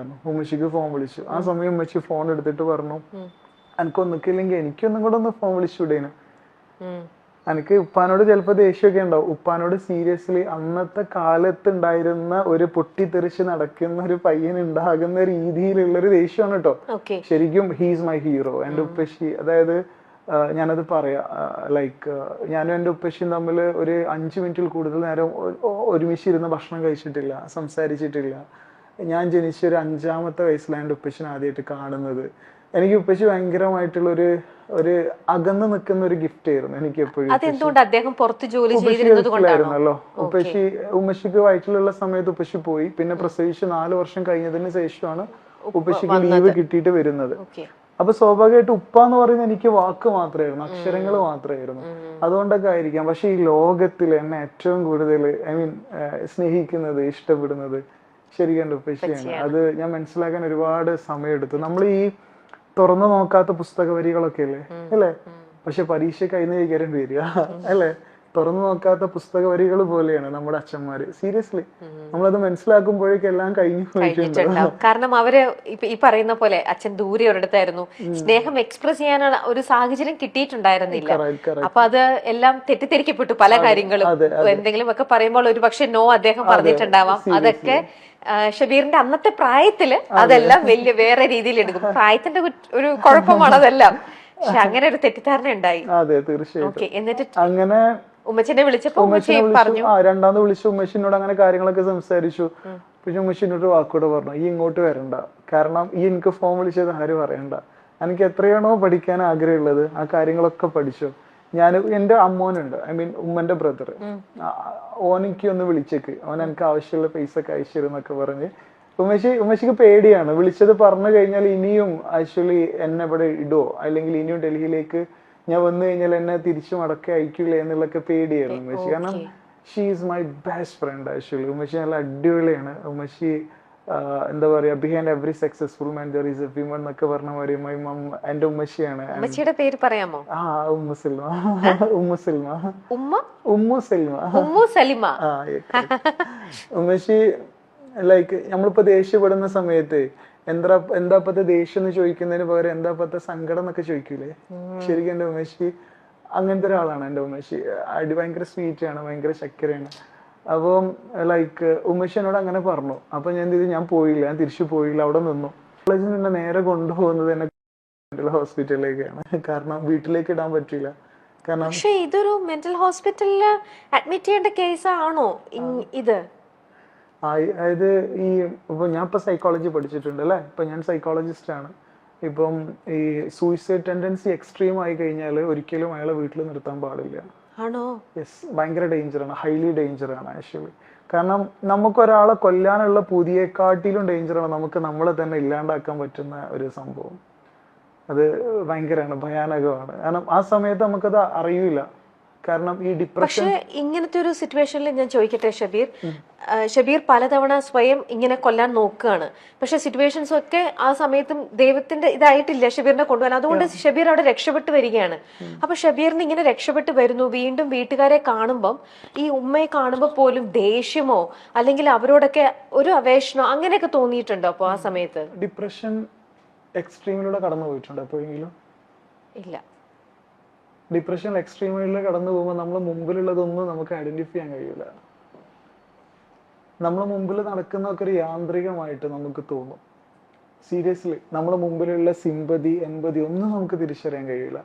ഉമ്മച്ചിക്ക് phone വിളിച്ചു. ആ സമയം ഉമ്മച്ചി ഫോൺ എടുത്തിട്ട് പറഞ്ഞു, എനിക്കൊന്നിക്കില്ലെങ്കിൽ എനിക്കൊന്നും കൂടെ ഒന്ന് ഫോൺ വിളിച്ചുവിടേനു. എനിക്ക് ഉപ്പാനോട് ചിലപ്പോ ദേഷ്യമൊക്കെ ഉണ്ടാവും. ഉപ്പാനോട് സീരിയസ്ലി അന്നത്തെ കാലത്ത് ഉണ്ടായിരുന്ന ഒരു പൊട്ടിത്തെറിച്ച് നടക്കുന്ന ഒരു പയ്യൻ ഉണ്ടാകുന്ന രീതിയിലുള്ള ഒരു ദേഷ്യമാണ് കേട്ടോ. ശരിക്കും ഹീസ് മൈ ഹീറോ. എന്റെ ഉപ്പച്ചി, അതായത് ഞാനത് പറയാ, ലൈക്ക് ഞാനും എന്റെ ഉപ്പച്ചിയും തമ്മിൽ ഒരു 5 മിനിറ്റിൽ കൂടുതൽ നേരം ഒരുമിച്ചിരുന്ന് ഭക്ഷണം കഴിച്ചിട്ടില്ല, സംസാരിച്ചിട്ടില്ല. ഞാൻ ജനിച്ച ഒരു 5-ാമത്തെ വയസ്സിലാണ് എന്റെ ഉപ്പച്ചിനെ ആദ്യമായിട്ട് കാണുന്നത്. എനിക്ക് ഉപ്പച്ചി ഭയങ്കരമായിട്ടുള്ള ഒരു അകന്ന് നിൽക്കുന്ന ഒരു ഗിഫ്റ്റ് ആയിരുന്നു എനിക്ക് എപ്പോഴും. ഉപ്പച്ചിയായിരുന്നല്ലോ. ഉമ്മച്ചിക്ക് വയറ്റിലുള്ള സമയത്ത് ഉപ്പച്ചി പോയി. പിന്നെ പ്രസവിച്ച് 4 വർഷം കഴിഞ്ഞതിന് ശേഷമാണ് ഉപ്പച്ചിക്ക് ലീവ് കിട്ടിയിട്ട് വരുന്നത്. അപ്പൊ സ്വാഭാവികമായിട്ട് ഉപ്പ എന്ന് പറയുന്നത് എനിക്ക് വാക്ക് മാത്രമായിരുന്നു, അക്ഷരങ്ങൾ മാത്രമായിരുന്നു. അതുകൊണ്ടൊക്കെ ആയിരിക്കാം. പക്ഷെ ഈ ലോകത്തിൽ എന്നെ ഏറ്റവും കൂടുതൽ സ്നേഹിക്കുന്നത്, ഇഷ്ടപ്പെടുന്നത് ശരിക്കും എന്റെ ഉപ്പച്ചിയാണ്. അത് ഞാൻ മനസ്സിലാക്കാൻ ഒരുപാട് സമയമെടുത്തു. നമ്മൾ ഈ തുറന്നു നോക്കാത്ത പുസ്തക വരികളൊക്കെ അല്ലേ, പക്ഷെ പരീക്ഷ കൈകാര്യം വരിക അല്ലെ, തുറന്നു നോക്കാത്ത പുസ്തക വരികൾ പോലെയാണ് നമ്മുടെ അച്ഛന്മാര്. സീരിയസ്ലി നമ്മളത് മനസ്സിലാക്കുമ്പോഴേക്കും എല്ലാം കഴിഞ്ഞു പോയിട്ടുണ്ട്. കാരണം അവര് ഈ പറയുന്ന പോലെ അച്ഛൻ ദൂരെ ഒരിടത്തായിരുന്നു, സ്നേഹം എക്സ്പ്രസ് ചെയ്യാനുള്ള ഒരു സാഹചര്യം കിട്ടിയിട്ടുണ്ടായിരുന്നില്ല. അപ്പൊ അത് എല്ലാം തെറ്റിദ്ധരിക്കപ്പെട്ടു. പല കാര്യങ്ങളും എന്തെങ്കിലും ഒക്കെ പറയുമ്പോൾ ഒരു പക്ഷെ നോ അദ്ദേഹം പറഞ്ഞിട്ടുണ്ടാവാം. അതൊക്കെ ഷബീറിന്റെ അന്നത്തെ പ്രായത്തില് അതെല്ലാം വലിയ വേറെ രീതിയിൽ എടുക്കും. പ്രായത്തിന്റെ ഒരു കുഴപ്പമാണ് അതെല്ലാം. പക്ഷെ അങ്ങനെ ഒരു തെറ്റിദ്ധാരണ ഉണ്ടായി. അതെ, തീർച്ചയായിട്ടും. എന്നിട്ട് അങ്ങനെ ഉമ്മച്ചിനെ വിളിച്ചപ്പോ പറഞ്ഞു, രണ്ടാമത് വിളിച്ചു ഉമ്മച്ചിനോട് അങ്ങനെ കാര്യങ്ങളൊക്കെ സംസാരിച്ചു. പക്ഷെ ഉമ്മച്ചിനോട് വാക്കോട് പറഞ്ഞു, ഈ ഇങ്ങോട്ട് വരണ്ട, കാരണം ഈ എനിക്ക് ഫോൺ വിളിച്ചത് ആരും പറയണ്ട, എനിക്ക് എത്രയാണോ പഠിക്കാൻ ആഗ്രഹമുള്ളത് ആ കാര്യങ്ങളൊക്കെ പഠിച്ചു. ഞാൻ എന്റെ അമ്മോനുണ്ട്, ഉമ്മന്റെ ബ്രദർ, ഓനെനിക്ക് ഒന്ന് വിളിച്ചേക്ക്, ഓൻ എനിക്ക് ആവശ്യമുള്ള പൈസ ഒക്കെ അയച്ചു തരുന്നൊക്കെ പറഞ്ഞ്. ഉമ്മച്ചിക്ക് പേടിയാണ്. വിളിച്ചത് പറഞ്ഞു കഴിഞ്ഞാൽ ഇനിയും ആക്ച്വലി എന്നെ ഇവിടെ ഇടുവോ, അല്ലെങ്കിൽ ഇനിയും ഡൽഹിയിലേക്ക് ഞാൻ വന്നു കഴിഞ്ഞാൽ എന്നെ തിരിച്ചു മടക്കി അയക്കില്ല എന്നുള്ളൊക്കെ പേടിയായിരുന്നു ഉമ്മച്ചി. കാരണം she is my best friend actually. ഉമ്മച്ചി നല്ല അടിപൊളിയാണ്. ഉമ്മച്ചി എന്താ പറയാ, behind every successful man there is a women എന്നൊക്കെ പറഞ്ഞ മാതിരി മൈ മം എന്റെ ഉമ്മച്ചിയാണ്. ഉമ്മച്ചിയുടെ പേര് പറയാമോ? ഉമ്മു സൽമ. ഉമ്മു സൽമ. ഉമ്മച്ചി ലൈക്ക് നമ്മളിപ്പോ ദേഷ്യപ്പെടുന്ന സമയത്ത് എന്താപ്പത്തെ ദേഷ്യം എന്ന് ചോദിക്കുന്നതിന് പകരം എന്താപ്പത്തെ സങ്കടം എന്നൊക്കെ ചോദിക്കൂലേ, ശരിക്കും എന്റെ ഉമ്മച്ചി അങ്ങനത്തെ ഒരാളാണ്. എന്റെ ഉമ്മച്ചി ഭയങ്കര സ്വീറ്റ് ആണ്, ഭയങ്കര ചക്കരയാണ്. അപ്പം ലൈക്ക് ഉമ്മച്ചി എന്നോട് അങ്ങനെ പറഞ്ഞു. അപ്പൊ ഞാൻ എന്ത് ചെയ്തു, ഞാൻ പോയില്ല, ഞാൻ തിരിച്ചു പോയില്ല, അവിടെ നിന്നു. കോളേജിൽ നിന്ന് നേരെ കൊണ്ടുപോകുന്നത് എന്നെ മെന്റൽ ഹോസ്പിറ്റലിലേക്കാണ്. കാരണം വീട്ടിലേക്ക് ഇടാൻ പറ്റില്ല. കാരണം പക്ഷേ ഇതൊരു മെന്റൽ ഹോസ്പിറ്റലില് അഡ്മിറ്റ് ചെയ്യേണ്ട കേസാണോ ഇത്? അതായത് ഇപ്പൊ ഞാൻ ഇപ്പൊ സൈക്കോളജി പഠിച്ചിട്ടുണ്ട് അല്ലെ, ഇപ്പൊ ഞാൻ സൈക്കോളജിസ്റ്റ് ആണ്. ഇപ്പം ഈ സൂയിസൈഡ് ടെൻഡൻസി എക്സ്ട്രീം ആയി കഴിഞ്ഞാൽ ഒരിക്കലും അയാളെ വീട്ടിൽ നിർത്താൻ പാടില്ല. ആണോ? യെസ്, ഭയങ്കര ഡേഞ്ചറാണ്, ഹൈലി ഡേഞ്ചറാണ് ആക്ച്വലി. കാരണം നമുക്കൊരാളെ കൊല്ലാനുള്ള പുതിയെക്കാട്ടിലും ഡേഞ്ചറാണ് നമുക്ക് നമ്മളെ തന്നെ ഇല്ലാണ്ടാക്കാൻ പറ്റുന്ന ഒരു സംഭവം. അത് ഭയങ്കരമാണ്, ഭയാനകമാണ്. കാരണം ആ സമയത്ത് നമുക്കത് അറിയില്ല. കാരണം ഈ ഡിപ്രഷൻ. പക്ഷേ ഇങ്ങനത്തെ ഒരു സിറ്റുവേഷനിൽ ഞാൻ ചോദിക്കട്ടെ ഷബീർ പലതവണ സ്വയം ഇങ്ങനെ കൊല്ലാൻ നോക്കുകയാണ്. പക്ഷെ സിറ്റുവേഷൻസ് ഒക്കെ ആ സമയത്തും ദൈവത്തിന്റെ ഇതായിട്ടില്ല ഷബീറിനെ കൊണ്ടുപോകാൻ. അതുകൊണ്ട് ഷബീർ അവിടെ രക്ഷപ്പെട്ട് വരികയാണ്. അപ്പൊ ഷബീറിന് ഇങ്ങനെ രക്ഷപ്പെട്ട് വരുന്നു. വീണ്ടും വീട്ടുകാരെ കാണുമ്പം, ഈ ഉമ്മയെ കാണുമ്പോൾ പോലും ദേഷ്യമോ അല്ലെങ്കിൽ അവരോടൊക്കെ ഒരു അവേഷനോ അങ്ങനെയൊക്കെ തോന്നിയിട്ടുണ്ടോ? അപ്പൊ ആ സമയത്ത് ഡിപ്രഷൻ എക്സ്ട്രീമിലൂടെ കടന്നു പോയിട്ടുണ്ടോ എപ്പോഴെങ്കിലും? ഇല്ല. ഡിപ്രഷൻ എക്സ്ട്രീമിലൂടെ കടന്നു പോകുമ്പോൾ നമ്മൾ മുമ്പിലുള്ളതൊന്നും നമുക്ക് ഐഡന്റിഫൈ ചെയ്യാൻ കഴിയില്ല. നമ്മളെ മുമ്പിൽ നടക്കുന്നതൊക്കെ ഒരു യാന്ത്രികമായിട്ട് നമുക്ക് തോന്നും. സീരിയസ്ലി നമ്മളെ മുമ്പിലുള്ള സിമ്പതി, എമ്പതി ഒന്നും നമുക്ക് തിരിച്ചറിയാൻ കഴിയില്ല.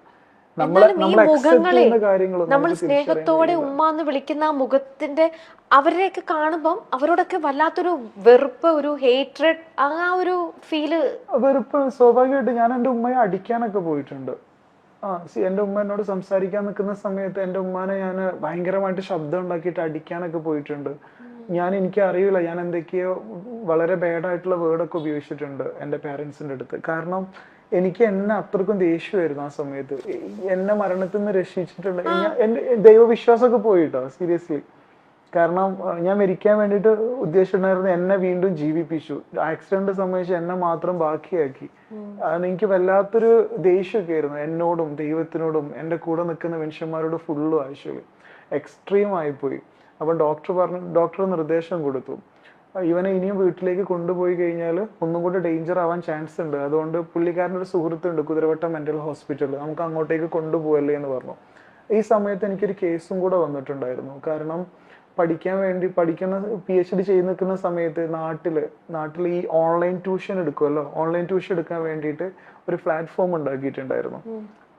നമ്മൾ സ്നേഹത്തോടെ ഉമ്മ എന്ന് വിളിക്കുന്ന ആ മുഖത്തിന്റെ അവരെയൊക്കെ കാണുമ്പം അവരോടൊക്കെ വല്ലാത്തൊരു വെറുപ്പ്, ഒരു ഹേറ്റ്രഡ്, ആ ഒരു ഫീല്. വെറുപ്പ് സ്വാഭാവികമായിട്ട്. ഞാൻ എന്റെ ഉമ്മയെ അടിക്കാനൊക്കെ പോയിട്ടുണ്ട്. എന്റെ ഉമ്മ എന്നോട് സംസാരിക്കാൻ നിൽക്കുന്ന സമയത്ത് എന്റെ ഉമ്മാനെ ഞാൻ ഭയങ്കരമായിട്ട് ശബ്ദം ഉണ്ടാക്കിയിട്ട് അടിക്കാനൊക്കെ പോയിട്ടുണ്ട്. എനിക്ക് അറിയില്ല, ഞാൻ എന്തൊക്കെയോ വളരെ ബാഡായിട്ടുള്ള വേർഡൊക്കെ ഉപയോഗിച്ചിട്ടുണ്ട് എന്റെ പേരൻസിന്റെ അടുത്ത്. കാരണം എനിക്ക് എന്നെ അത്രക്കും ദേഷ്യമായിരുന്നു ആ സമയത്ത്. എന്നെ മരണത്തിൽ നിന്ന് രക്ഷിച്ചിട്ടുണ്ട്. എന്റെ ദൈവവിശ്വാസമൊക്കെ പോയിട്ടോ സീരിയസ്ലി. കാരണം ഞാൻ മരിക്കാൻ വേണ്ടിയിട്ട് ഉദ്ദേശിച്ചിട്ടുണ്ടായിരുന്നു, എന്നെ വീണ്ടും ജീവിപ്പിച്ചു. ആക്സിഡന്റ് സംബന്ധിച്ച് എന്നെ മാത്രം ബാക്കിയാക്കി. എനിക്ക് വല്ലാത്തൊരു ദേഷ്യമൊക്കെ ആയിരുന്നു എന്നോടും ദൈവത്തിനോടും എന്റെ കൂടെ നിൽക്കുന്ന മനുഷ്യന്മാരോട് ഫുള്ളും. ആക്ച്വലി എക്സ്ട്രീം ആയിപ്പോയി. അപ്പൊ ഡോക്ടർ നിർദ്ദേശം കൊടുത്തു, ഇവനെ ഇനിയും വീട്ടിലേക്ക് കൊണ്ടുപോയി കഴിഞ്ഞാൽ ഒന്നും കൂടി ഡേഞ്ചർ ആവാൻ ചാൻസ് ഉണ്ട്. അതുകൊണ്ട് പുള്ളിക്കാരനൊരു സുഹൃത്തുണ്ട് കുതിരവട്ടം മെന്റൽ ഹോസ്പിറ്റലിൽ, നമുക്ക് അങ്ങോട്ടേക്ക് കൊണ്ടുപോകല്ലേ എന്ന് പറഞ്ഞു. ഈ സമയത്ത് എനിക്കൊരു കേസും കൂടെ വന്നിട്ടുണ്ടായിരുന്നു. കാരണം പഠിക്കുന്ന PhD ചെയ്ത് നിൽക്കുന്ന സമയത്ത് നാട്ടിൽ ഈ ഓൺലൈൻ ട്യൂഷൻ എടുക്കുമല്ലോ, ഓൺലൈൻ ട്യൂഷൻ എടുക്കാൻ വേണ്ടിയിട്ട് ഒരു പ്ലാറ്റ്ഫോം ഉണ്ടാക്കിയിട്ടുണ്ടായിരുന്നു.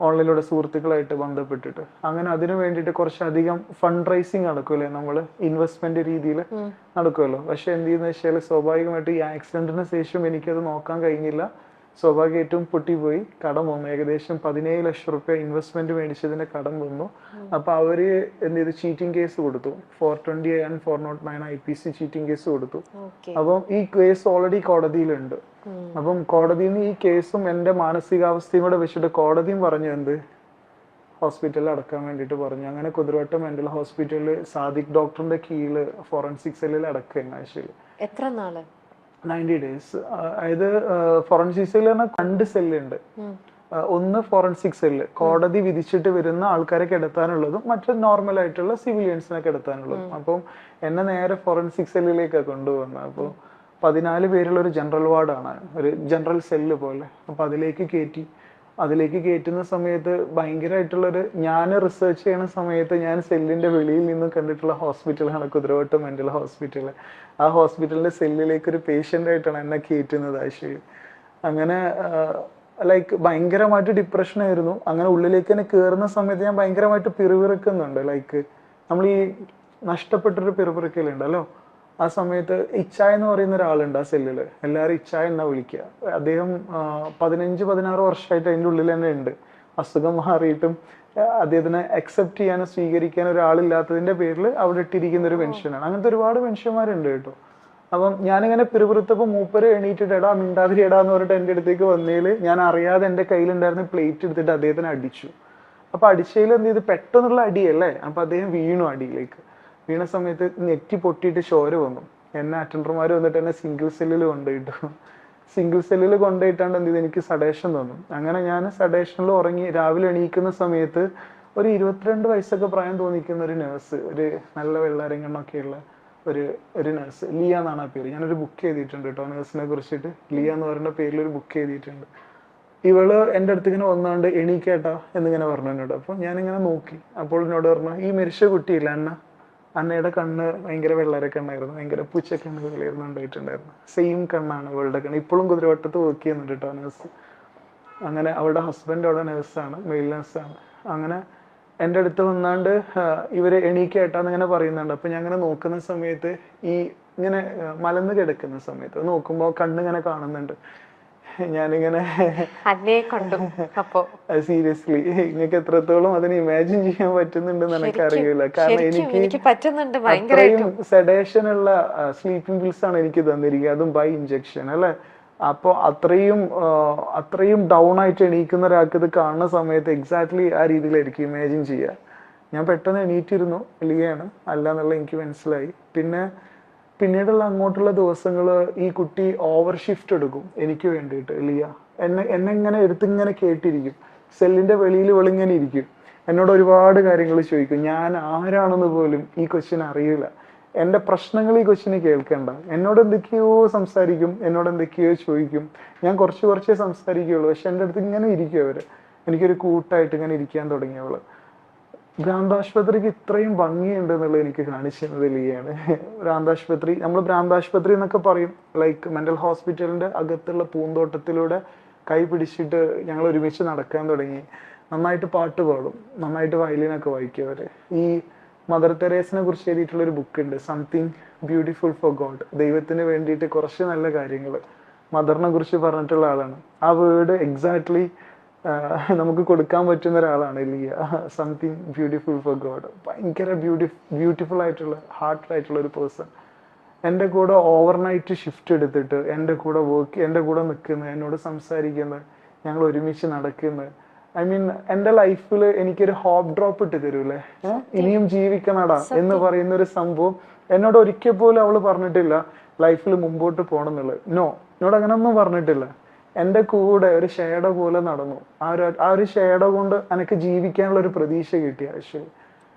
ഓൺലൈനിലൂടെ സുഹൃത്തുക്കളായിട്ട് ബന്ധപ്പെട്ടിട്ട് അങ്ങനെ അതിനു വേണ്ടിയിട്ട് കുറച്ചധികം ഫണ്ട് റൈസിങ് നടക്കുമല്ലേ, നമ്മൾ ഇൻവെസ്റ്റ്മെന്റ് രീതിയിൽ നടക്കുമല്ലോ. പക്ഷെ എന്ത് ചെയ്യുന്ന വെച്ചാൽ സ്വാഭാവികമായിട്ട് ഈ ആക്സിഡന്റിന് ശേഷം എനിക്കത് നോക്കാൻ കഴിഞ്ഞില്ല. സ്വാഭാവികമായിട്ടും പൊട്ടിപ്പോയി, കടം വന്നു. ഏകദേശം 17 ലക്ഷം റുപ്യ ഇൻവെസ്റ്റ്മെന്റ് മേടിച്ചതിന്റെ കടം വന്നു. അപ്പൊ അവര് എന്ത് ചെയ്തു, ചീറ്റിംഗ് കേസ് കൊടുത്തു. 420 and 409 IPC ചീറ്റിംഗ് കേസ് കൊടുത്തു. അപ്പം ഈ കേസ് ഓൾറെഡി കോടതിയിലുണ്ട്. അപ്പം കോടതിയിൽ നിന്ന് ഈ കേസും എന്റെ മാനസികാവസ്ഥയും കൂടെ വെച്ചിട്ട് കോടതിയും പറഞ്ഞു എന്ത് ഹോസ്പിറ്റലിൽ അടക്കാൻ വേണ്ടിയിട്ട് പറഞ്ഞു. അങ്ങനെ കുതിരവട്ടം മെന്റൽ ഹോസ്പിറ്റലിൽ സാദിഖ് ഡോക്ടറിന്റെ കീഴില് ഫോറൻസിക് സെല്ലിൽ അടക്കുകയാണ് ആഴ്ചയിൽ. എത്ര നാള്? 90 days. അതായത് ഫോറൻസിക് സെല്ല് പറഞ്ഞാൽ 2 സെല്ലുണ്ട്. ഒന്ന് ഫോറൻസിക് സെല്ല്, കോടതി വിധിച്ചിട്ട് വരുന്ന ആൾക്കാരെ കിടത്താനുള്ളതും മറ്റു നോർമൽ ആയിട്ടുള്ള സിവിലിയൻസിനെ കിടത്താനുള്ളതും. അപ്പം എന്നെ നേരെ ഫോറൻസിക് സെല്ലിലേക്കാണ് കൊണ്ടുപോകുന്നത്. അപ്പോൾ 14 പേരുള്ള ഒരു ജനറൽ വാർഡാണ്, ഒരു ജനറൽ സെല്ല് പോലെ. അപ്പൊ അതിലേക്ക് കയറ്റുന്ന സമയത്ത് ഭയങ്കരമായിട്ടുള്ളൊരു, ഞാൻ റിസർച്ച് ചെയ്യുന്ന സമയത്ത് ഞാൻ സെല്ലിന്റെ വെളിയിൽ നിന്ന് കണ്ടിട്ടുള്ള ഹോസ്പിറ്റലാണ് കുതിരവട്ടം മെന്റൽ ഹോസ്പിറ്റൽ. ആ ഹോസ്പിറ്റലിന്റെ സെല്ലിലേക്ക് ഒരു പേഷ്യന്റ് ആയിട്ടാണ് എന്നെ കയറ്റുന്നത് ആഴ്ചയിൽ. അങ്ങനെ ലൈക്ക് ഭയങ്കരമായിട്ട് ഡിപ്രഷൻ ആയിരുന്നു. അങ്ങനെ ഉള്ളിലേക്ക് തന്നെ കയറുന്ന സമയത്ത് ഞാൻ ഭയങ്കരമായിട്ട് പിറുപിറുക്കുന്നുണ്ട്. ലൈക്ക് നമ്മൾ ഈ നഷ്ടപ്പെട്ടൊരു പിറുപിറുക്കലുണ്ടല്ലോ, ആ സമയത്ത് ഇച്ചായ എന്ന് പറയുന്ന ഒരാളുണ്ട് ആ സെല്ലില്, എല്ലാവരും ഇച്ചായ എന്നാ വിളിക്കുക. അദ്ദേഹം 15-16 വർഷമായിട്ട് അതിൻ്റെ ഉള്ളിൽ തന്നെ ഉണ്ട്. അസുഖം മാറിയിട്ടും അദ്ദേഹത്തിനെ അക്സെപ്റ്റ് ചെയ്യാനോ സ്വീകരിക്കാനോ ഒരാളില്ലാത്തതിന്റെ പേരിൽ അവിടെ ഇട്ടിരിക്കുന്ന ഒരു മനുഷ്യനാണ്. അങ്ങനത്തെ ഒരുപാട് മനുഷ്യന്മാരുണ്ട് കേട്ടോ. അപ്പം ഞാനിങ്ങനെ പിറുപിറുത്തപ്പോ മൂപ്പര് എണീറ്റിട്ട് എടാ മിണ്ടാതിരി എടാ എന്ന് പറഞ്ഞിട്ട് എൻ്റെ അടുത്തേക്ക് വന്നേല് ഞാൻ അറിയാതെ എൻ്റെ കയ്യിലുണ്ടായിരുന്ന പ്ലേറ്റ് എടുത്തിട്ട് അദ്ദേഹത്തിനെ അടിച്ചു. അപ്പൊ അടിച്ചതിൽ എന്ത് ചെയ്ത്, പെട്ടെന്നുള്ള അടിയല്ലേ, അപ്പൊ അദ്ദേഹം വീണു. അടിയിലേക്ക് വീണ സമയത്ത് നെറ്റി പൊട്ടിയിട്ട് ചോര വന്നു. എന്നെ അറ്റൻഡർമാർ വന്നിട്ട് എന്നെ സിംഗിൾ സെല്ലിൽ കൊണ്ടുപോയിട്ടു. സിംഗിൾ സെല്ലിൽ കൊണ്ടുപോയിട്ടാണ്ട് എന്ത് ചെയ്ത്, എനിക്ക് സഡേഷൻ തന്നു. അങ്ങനെ ഞാൻ സഡേഷനിൽ ഉറങ്ങി. രാവിലെ എണീക്കുന്ന സമയത്ത് ഒരു 22 വയസ്സൊക്കെ പ്രായം തോന്നിക്കുന്ന ഒരു നേഴ്സ്, ഒരു നല്ല വെള്ളാരങ്ങണ്ണൊക്കെയുള്ള ഒരു നേഴ്സ്, ലിയ എന്നാണ് ആ പേര്. ഞാനൊരു ബുക്ക് ചെയ്തിട്ടുണ്ട് കേട്ടോ നേഴ്സിനെ കുറിച്ചിട്ട്. ലിയ എന്ന് പറയുന്ന പേരിൽ ഒരു ബുക്ക് ചെയ്തിട്ടുണ്ട്. ഇവള് എൻ്റെ അടുത്ത് ഇങ്ങനെ വന്നാണ്ട് എണീക്കേട്ടാ എന്നിങ്ങനെ പറഞ്ഞു എന്നോട്. അപ്പൊ ഞാനിങ്ങനെ നോക്കി. അപ്പോൾ എന്നോട് പറഞ്ഞു, ഈ മരിച്ച കുട്ടിയില്ല അന്നയുടെ കണ്ണ് ഭയങ്കര വെള്ളര കണ്ണായിരുന്നു, ഭയങ്കര പൂച്ചക്കണ്ണ് കളയായിരുന്നു ഉണ്ടായിട്ടുണ്ടായിരുന്നു. സെയിം കണ്ണാണ് ഇവളുടെ കണ്ണ്. ഇപ്പോഴും കുതിരവട്ടത്ത് വർക്ക് ചെയ്യുന്നുണ്ട് കേട്ടോ നേഴ്സ്. അങ്ങനെ അവളുടെ ഹസ്ബൻഡ് അവിടെ നേഴ്സാണ്, മെയിൽ നേഴ്സാണ്. അങ്ങനെ എൻ്റെ അടുത്ത് വന്നാണ്ട് ഇവര് എണീക്കേട്ടാന്ന് ഇങ്ങനെ പറയുന്നുണ്ട്. അപ്പൊ ഞാൻ ഇങ്ങനെ നോക്കുന്ന സമയത്ത് ഈ ഇങ്ങനെ മലന്ന് കിടക്കുന്ന സമയത്ത് നോക്കുമ്പോൾ കണ്ണിങ്ങനെ കാണുന്നുണ്ട്. ഞാനിങ്ങനെ സീരിയസ്ലി നിങ്ങൾക്ക് എത്രത്തോളം അതിന് ഇമാജിൻ ചെയ്യാൻ പറ്റുന്നുണ്ടെന്ന് എനിക്കറിയില്ല. കാരണം എനിക്ക് അത്രയും സെഡേഷൻ ഉള്ള സ്ലീപ്പിംഗ് പിൽസ് ആണ് എനിക്ക് തന്നിരിക്കുക, അതും ബൈ ഇഞ്ചക്ഷൻ അല്ലെ. അപ്പൊ അത്രയും ഡൗൺ ആയിട്ട് എണീക്കുന്ന ഒരാൾക്ക് ഇത് കാണുന്ന സമയത്ത് എക്സാക്ട്ലി ആ രീതിയിലായിരിക്കും ഇമാജിൻ ചെയ്യുക. ഞാൻ പെട്ടെന്ന് എണീറ്റിരുന്നു, ലിയാണ് അല്ല എന്നുള്ള എനിക്ക് മനസ്സിലായി. പിന്നീടുള്ള അങ്ങോട്ടുള്ള ദിവസങ്ങൾ ഈ കുട്ടി ഓവർ ഷിഫ്റ്റ് എടുക്കും എനിക്ക് വേണ്ടിയിട്ട്. ലിയ എന്നെ ഇങ്ങനെ എടുത്തിങ്ങനെ കേട്ടിരിക്കും. സെല്ലിന്റെ വെളിയിൽ വെളിങ്ങനെ ഇരിക്കും. എന്നോട് ഒരുപാട് കാര്യങ്ങൾ ചോദിക്കും. ഞാൻ ആരാണെന്ന് പോലും ഈ കൊച്ചിന് അറിയില്ല. എന്റെ പ്രശ്നങ്ങൾ ഈ കൊച്ചിന് കേൾക്കണ്ട. എന്നോട് എന്തൊക്കെയോ സംസാരിക്കും, എന്നോട് എന്തൊക്കെയോ ചോദിക്കും. ഞാൻ കുറച്ചേ സംസാരിക്കുകയുള്ളൂ. പക്ഷെ എൻ്റെ അടുത്ത് ഇങ്ങനെ ഇരിക്കും അവര്. എനിക്കൊരു കൂട്ടായിട്ട് ഇങ്ങനെ ഇരിക്കാൻ തുടങ്ങിയവള്. ഭ്രാന്താശുപത്രിക്ക് ഇത്രയും ഭംഗിയുണ്ട് എന്നുള്ളത് എനിക്ക് കാണിച്ചു തന്നത് ലിയാണ്. ഭ്രാന്താശുപത്രി, നമ്മൾ ഭ്രാന്താശുപത്രി എന്നൊക്കെ പറയും, ലൈക്ക് മെന്റൽ ഹോസ്പിറ്റലിന്റെ അകത്തുള്ള പൂന്തോട്ടത്തിലൂടെ കൈ പിടിച്ചിട്ട് ഞങ്ങൾ ഒരുമിച്ച് നടക്കാൻ തുടങ്ങി. നന്നായിട്ട് പാട്ട് പാടും, നന്നായിട്ട് വയലിനൊക്കെ വായിക്കും അവര്. ഈ മദർ തെരേസിനെ കുറിച്ച് എഴുതിയിട്ടുള്ള ഒരു ബുക്ക് ഉണ്ട്, സംതിങ് ബ്യൂട്ടിഫുൾ ഫോർ ഗോഡ്. ദൈവത്തിന് വേണ്ടിയിട്ട് കുറച്ച് നല്ല കാര്യങ്ങൾ മദറിനെ കുറിച്ച് പറഞ്ഞിട്ടുള്ള ആളാണ്. ആ വേർഡ് എക്സാക്ട്ലി നമുക്ക് കൊടുക്കാൻ പറ്റുന്ന ഒരാളാണ് Liya. Something beautiful for God. ഭയങ്കര ബ്യൂട്ടിഫുൾ ആയിട്ടുള്ള ഹാർട്ടായിട്ടുള്ള ഒരു പേഴ്സൺ. എൻ്റെ കൂടെ ഓവർനൈറ്റ് ഷിഫ്റ്റ് എടുത്തിട്ട് എൻ്റെ കൂടെ നിൽക്കുന്നത്, എന്നോട് സംസാരിക്കുന്നത്, ഞങ്ങൾ ഒരുമിച്ച് നടക്കുന്നത്. ഐ മീൻ എൻ്റെ ലൈഫിൽ എനിക്കൊരു ഹോപ്പ് ഡ്രോപ്പ് ഇട്ട് തരൂലേ, ഇനിയും ജീവിക്കണടാ എന്ന് പറയുന്ന ഒരു സംഭവം എന്നോട് ഒരിക്കൽ പോലും അവള് പറഞ്ഞിട്ടില്ല ലൈഫിൽ മുമ്പോട്ട് പോകണം എന്നുള്ളത്. എന്നോട് അങ്ങനൊന്നും പറഞ്ഞിട്ടില്ല. എൻ്റെ കൂടെ ഒരു ഷേഡോ പോലെ നടന്നു. ആ ഒരു ഷേഡോ കൊണ്ട് എനിക്ക് ജീവിക്കാനുള്ള ഒരു പ്രതീക്ഷ കിട്ടി ആക്ച്വലി.